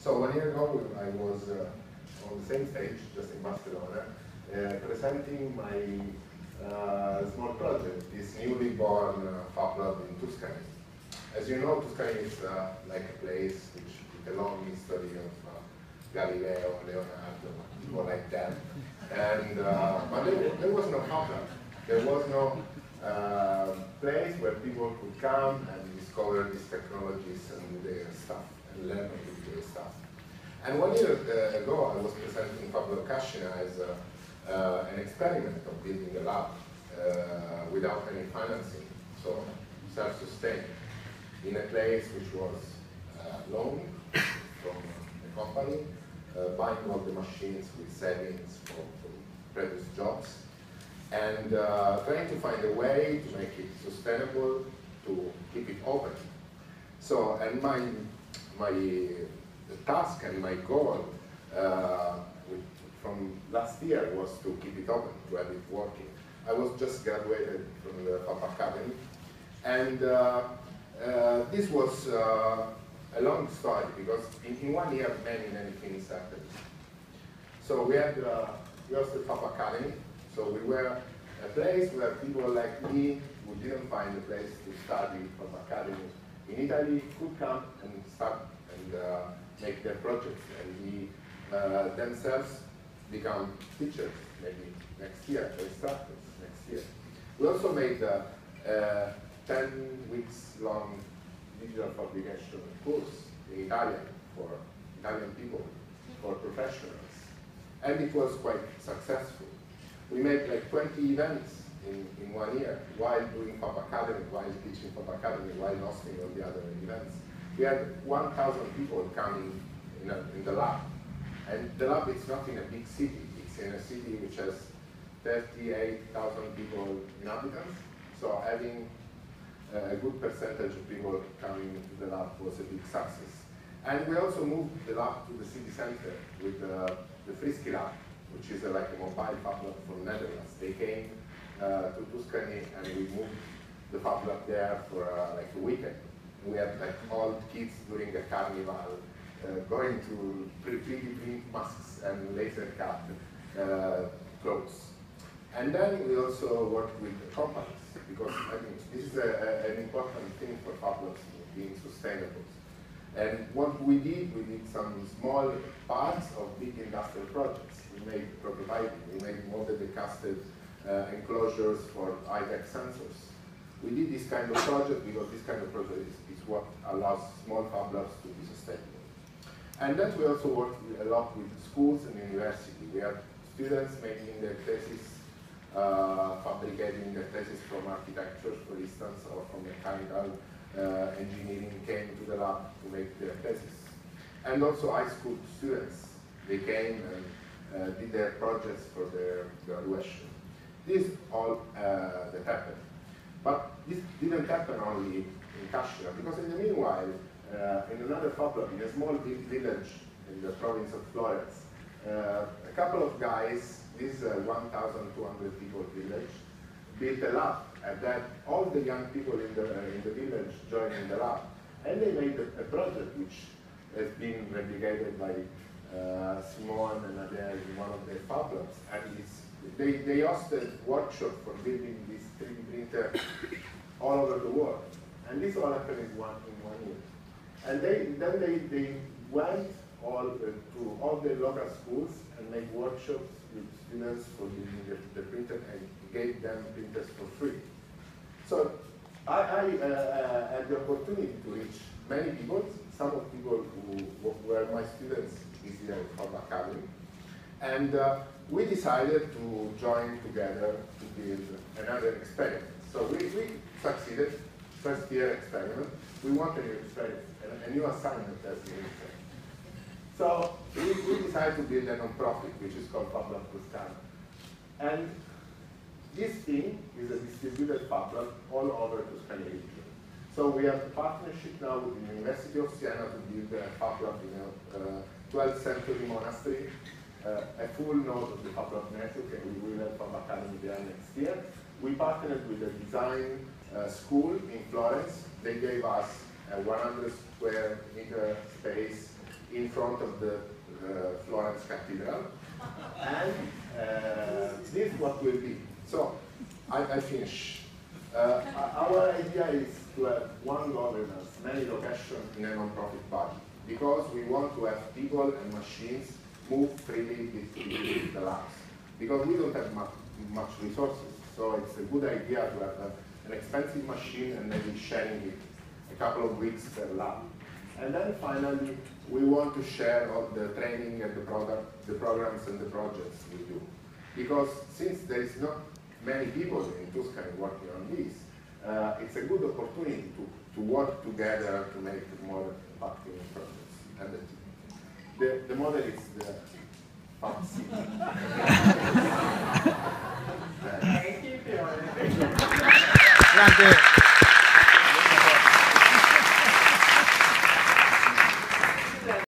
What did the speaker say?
So 1 year ago, I was on the same stage, just in Barcelona, presenting my small project, this newly born Fablab in Tuscany. As you know, Tuscany is like a place which, with a long history of Galileo, Leonardo, people like that. And but there was no Fablab. There was no place where people could come and discover these technologies and their stuff and learn about their stuff. And 1 year ago, I was presenting Fablab Cascina as an experiment of building a lab without any financing, so self-sustained, in a place which was loaned from the company, buying all the machines with savings from previous jobs, and trying to find a way to make it sustainable, to keep it open. So, and the task and my goal from last year was to keep it open, to have it working. I was just graduated from the Fablab Academy, and this was a long story because in 1 year many things happened. So we had we hosted Fablab Academy. So we were a place where people like me who didn't find a place to study Fablab Academy in Italy could come and start and make their projects, and we themselves become teachers maybe next year, or instructors next year. We also made a 10 weeks long digital fabrication course in Italian for Italian people, for professionals, and it was quite successful. We made like 20 events in 1 year while doing Fablab Academy, while teaching Fablab Academy, while hosting all the other events. We had 1,000 people coming in the lab. And the lab is not in a big city, it's in a city which has 38,000 people inhabitants. So having a good percentage of people coming to the lab was a big success. And we also moved the lab to the city center with the Frisky Lab, which is like a mobile Fablab from Netherlands. They came to Tuscany and we moved the Fablab there for like a weekend. We had like all kids during a carnival going to 3D print masks and laser cut clothes. And then we also worked with the companies, because I think this is an important thing for Fablabs being sustainable. And what we did some small parts of big industrial projects. We made prototyping, we made molded and casted enclosures for high-tech sensors. We did this kind of project because this kind of project is what allows small Fablabs to be sustainable. And then we also worked a lot with schools and universities. We had students making their thesis, fabricating their thesis from architecture, for instance, or from mechanical engineering came to the lab to make their thesis. And also high school students, they came and did their projects for their graduation. This all that happened. But this didn't happen only in Cascina, because in the meanwhile, in another Fablab, in a small village in the province of Florence, a couple of guys, this 1,200 people village, built a lab, and then all the young people in the village joined in the lab. And they made a project which has been replicated by Simone and Adele in one of their Fablabs. And they hosted workshops for building this 3D printer all over the world. And this all happened in one year. And then they went to all the local schools and made workshops with students for building the printer and gave them printers for free. So I had the opportunity to reach many people, some of people who were my students this year from Academy. And we decided to join together to build another experiment. So we succeeded, first year experiment. We want a new experiment, a new assignment as the experiment. So we decided to build a non-profit, which is called Fablab Tuscany. And this thing is a distributed Fablab all over Tuscany region. So we have a partnership now with the University of Siena to build a Fablab in a 12th century monastery, a full node of the Fablab network, and we will have Fablab Academy there next year. We partnered with a design school in Florence. They gave us a 100 square meter space in front of the Florence Cathedral. And this is what will be. So I finish. Our idea is to have one governance, many locations in a non-profit body, because we want to have people and machines move freely between the labs. Because we don't have much resources, so it's a good idea to have an expensive machine and maybe sharing it a couple of weeks per lab. And then finally, we want to share all the training and the programs and the projects we do. Because since there is not many people in Tuscany working on this, it's a good opportunity to work together to make more impacting projects. And the model is the Fab11MIT. Thank you, Fiore. Grazie.